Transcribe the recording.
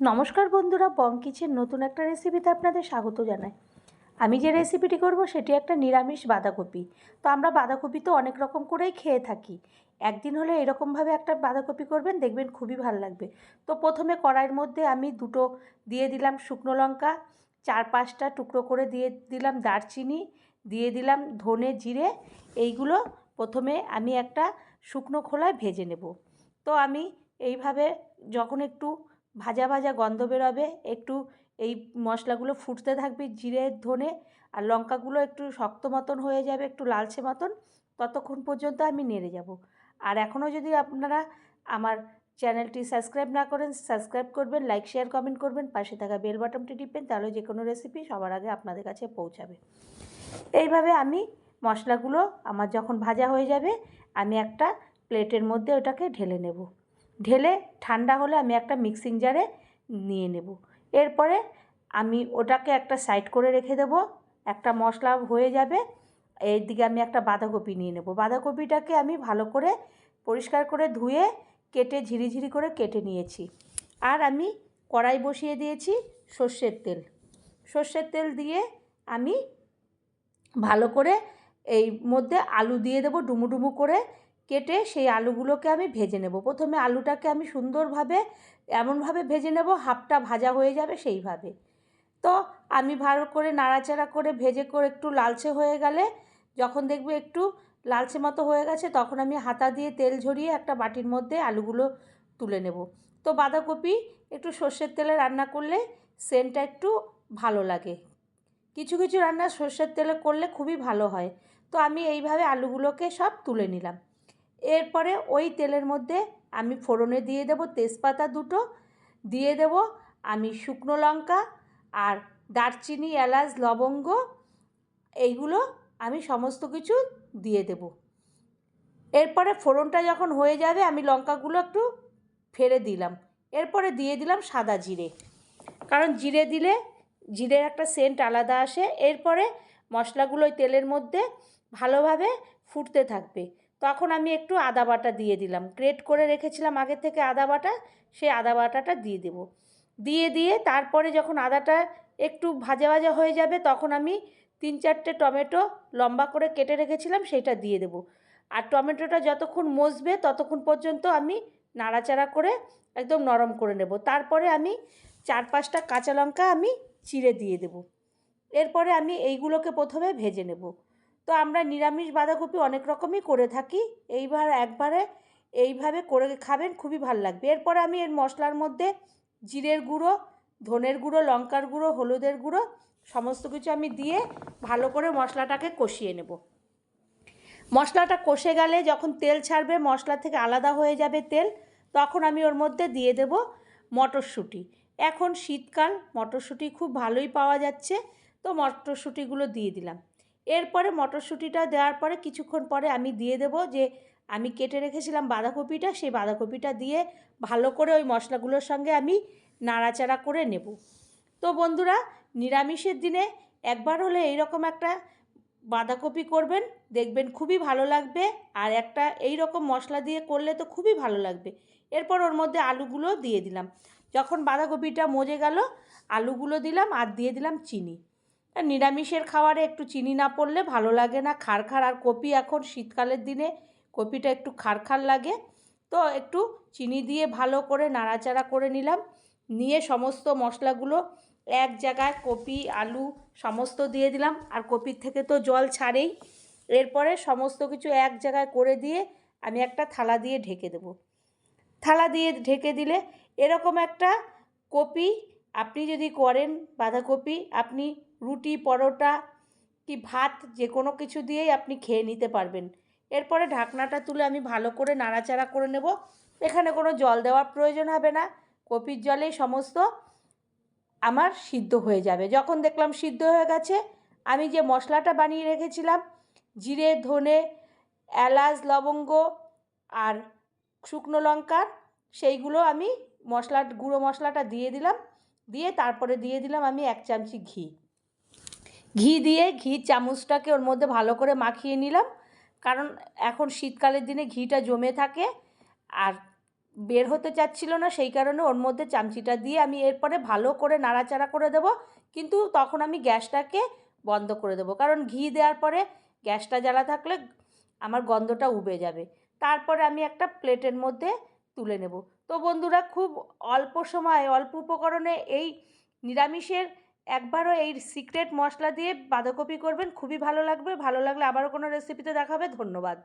নমস্কার বন্ধুরা, বং কিচেন নতুন একটা রেসিপিতে আপনাদের স্বাগত জানাই। আমি যে রেসিপিটি করব সেটি একটা নিরামিষ বাঁধাকপি। তো আমরা বাঁধাকপি তো অনেক রকম করেই খেয়ে থাকি। একদিন হলে এরকমভাবে একটা বাঁধাকপি করবেন, দেখবেন খুবই ভালো লাগবে। তো প্রথমে কড়াইয়ের মধ্যে আমি দুটো দিয়ে দিলাম শুকনো লঙ্কা, 4-5টা টুকরো করে দিয়ে দিলাম দারচিনি, দিয়ে দিলাম ধনে জিরে। এইগুলো প্রথমে আমি একটা শুকনো খোলায় ভেজে নেব। তো আমি এইভাবে যখন একটু ভাজা ভাজা গন্ধ বেরোবে, একটু এই মশলাগুলো ফুটতে থাকবে, জিরে ধনে আর লঙ্কাগুলো একটু শক্ত মতন হয়ে যাবে, একটু লালচে মতন, ততক্ষণ পর্যন্ত আমি নেড়ে যাব। আর এখনও যদি আপনারা আমার চ্যানেলটি সাবস্ক্রাইব না করেন, সাবস্ক্রাইব করবেন, লাইক শেয়ার কমেন্ট করবেন, পাশে থাকা বেল বাটনটি টিপবেন, তাহলে যে কোনো রেসিপি সবার আগে আপনাদের কাছে পৌঁছাবে। এইভাবে আমি মশলাগুলো আমার যখন ভাজা হয়ে যাবে, আমি একটা প্লেটের মধ্যে ওটাকে ঢেলে নেব। ঢেলে ঠান্ডা হলে আমি একটা মিক্সিং জারে নিয়ে নেব। এরপরে আমি ওটাকে একটা সাইড করে রেখে দেব। একটা মশলা হয়ে যাবে, এইদিকে আমি একটা বাঁধাকপি নিয়ে নেব। বাঁধাকপিটাকে আমি ভালো করে পরিষ্কার করে ধুয়ে কেটে ঝিরিঝিরি করে কেটে নিয়েছি। আর আমি কড়াই বসিয়ে দিয়েছি সর্ষের তেল। সর্ষের তেল দিয়ে আমি ভালো করে এই মধ্যে আলু দিয়ে দেবো, ডুমু ডুমু করে কেটে সেই আলুগুলোকে আমি ভেজে নেব। প্রথমে আলুটাকে আমি সুন্দরভাবে এমনভাবে ভেজে নেব হাফটা ভাজা হয়ে যাবে সেইভাবে। তো আমি ভালো করে নাড়াচাড়া করে ভেজে করে একটু লালচে হয়ে গেলে, যখন দেখবে একটু লালচে মতো হয়ে গেছে, তখন আমি হাতা দিয়ে তেল ঝরিয়ে একটা বাটির মধ্যে আলুগুলো তুলে নেব। তো বাঁধাকপি একটু সর্ষের তেলে রান্না করলে সেন্টটা একটু ভালো লাগে। কিছু কিছু রান্না সর্ষের তেলে করলে খুবই ভালো হয়। তো আমি এইভাবে আলুগুলোকে সব তুলে নিলাম। এরপরে ওই তেলের মধ্যে আমি ফোড়নে দিয়ে দেব তেজপাতা দুটো, দিয়ে দেব আমি শুকনো লঙ্কা আর দারচিনি, এলাচ, লবঙ্গ, এইগুলো আমি সমস্ত কিছু দিয়ে দেব। এরপরে ফোড়নটা যখন হয়ে যাবে, আমি লঙ্কাগুলো একটু ফেলে দিলাম। এরপরে দিয়ে দিলাম সাদা জিরে, কারণ জিরে দিলে জিরের একটা সেন্ট আলাদা আসে। এরপরে মশলাগুলো ওই তেলের মধ্যে ভালোভাবে ফুটতে থাকবে। তখন আমি একটু আদা বাটা দিয়ে দিলাম, গ্রেট করে রেখেছিলাম আগে থেকে আদা বাটা, সেই আদা বাটাটা দিয়ে দেব। দিয়ে তারপরে যখন আদাটা একটু ভাজা ভাজা হয়ে যাবে, তখন আমি 3-4টে টমেটো লম্বা করে কেটে রেখেছিলাম, সেটা দিয়ে দেব। আর টমেটোটা যতক্ষণ মজবে ততক্ষণ পর্যন্ত আমি নাড়াচাড়া করে একদম নরম করে নেব। তারপরে আমি 4-5টা কাঁচা লঙ্কা আমি চিড়ে দিয়ে দেব। এরপরে আমি এইগুলোকে প্রথমে ভেজে নেব। তো আমরা নিরামিষ বাঁধাকপি অনেক রকমই করে থাকি, একবারে এইভাবে করে খাবেন, খুবই ভালো লাগবে। এরপরে আমি এর মশলার মধ্যে জিরের গুঁড়ো, ধনের গুঁড়ো, লঙ্কার গুঁড়ো, হলুদের গুঁড়ো সমস্ত কিছু আমি দিয়ে ভালো করে মশলাটাকে কষিয়ে নেব। মশলাটা কষে গেলে যখন তেল ছাড়বে, মশলা থেকে আলাদা হয়ে যাবে তেল, তখন আমি ওর মধ্যে দিয়ে দেব মটরশুঁটি। এখন শীতকাল, মটরশুঁটি খুব ভালোই পাওয়া যাচ্ছে, তো মটরশুঁটিগুলো দিয়ে দিলাম। এরপরে মটরশুঁটিটা দেওয়ার পরে কিছুক্ষণ পরে আমি দিয়ে দেব যে আমি কেটে রেখেছিলাম বাঁধাকপিটা, সেই বাঁধাকপিটা দিয়ে ভালো করে ওই মশলাগুলোর সঙ্গে আমি নাড়াচাড়া করে নেব। তো বন্ধুরা, নিরামিষের দিনে একবার হলে এইরকম একটা বাঁধাকপি করবেন, দেখবেন খুবই ভালো লাগবে। আর একটা এই রকম মশলা দিয়ে করলে তো খুবই ভালো লাগবে। এরপর ওর মধ্যে আলুগুলো দিয়ে দিলাম। যখন বাঁধাকপিটা মজে গেল, আলুগুলো দিলাম আর দিয়ে দিলাম চিনি। আর নিরামিষের খাবারে একটু চিনি না পড়লে ভালো লাগে না, খার খার। আর কপি এখন শীতকালের দিনে কপিটা একটু খার খার লাগে, তো একটু চিনি দিয়ে ভালো করে নাড়াচাড়া করে নিলাম। নিয়ে সমস্ত মশলাগুলো এক জায়গায় কপি আলু সমস্ত দিয়ে দিলাম, আর কপির থেকে তো জল ছাড়েই। এরপরে সমস্ত কিছু এক জায়গায় করে দিয়ে আমি একটা থালা দিয়ে ঢেকে দেব। থালা দিয়ে ঢেকে দিলে এরকম একটা কপি আপনি যদি করেন, বাঁধাকপি, আপনি রুটি, পরোটা কি ভাত যে কোনো কিছু দিয়েই আপনি খেয়ে নিতে পারবেন। এরপরে ঢাকনাটা তুলে আমি ভালো করে নাড়াচাড়া করে নেব। এখানে কোনো জল দেওয়ার প্রয়োজন হবে না, কপির জলেই সমস্ত আমার সিদ্ধ হয়ে যাবে। যখন দেখলাম সিদ্ধ হয়ে গেছে, আমি যে মশলাটা বানিয়ে রেখেছিলাম, জিরে, ধনে, এলাচ, লবঙ্গ আর শুকনো লঙ্কার, সেইগুলো আমি গুঁড়ো মশলাটা দিয়ে দিলাম। দিয়ে তারপরে দিয়ে দিলাম আমি 1 চামচি ঘি। দিয়ে ঘির চামচটাকে ওর মধ্যে ভালো করে মাখিয়ে নিলাম, কারণ এখন শীতকালের দিনে ঘিটা জমে থাকে। আর বের হতে চাচ্ছিল না, সেই কারণে ওর মধ্যে চামচিটা দিয়ে আমি এরপরে ভালো করে নাড়াচাড়া করে দেব। কিন্তু তখন আমি গ্যাসটাকে বন্ধ করে দেবো, কারণ ঘি দেওয়ার পরে গ্যাসটা জ্বালা থাকলে আমার গন্ধটা উবে যাবে। তারপরে আমি একটা প্লেটের মধ্যে তুলে নেব। তো বন্ধুরা, খুব অল্প সময় অল্প উপকরণে এই নিরামিষের একবারও এই সিক্রেট মশলা দিয়ে বাঁধাকপি করবেন, খুবই ভালো লাগবে। ভালো লাগলে আবারও কোনো রেসিপিতে দেখা হবে। ধন্যবাদ।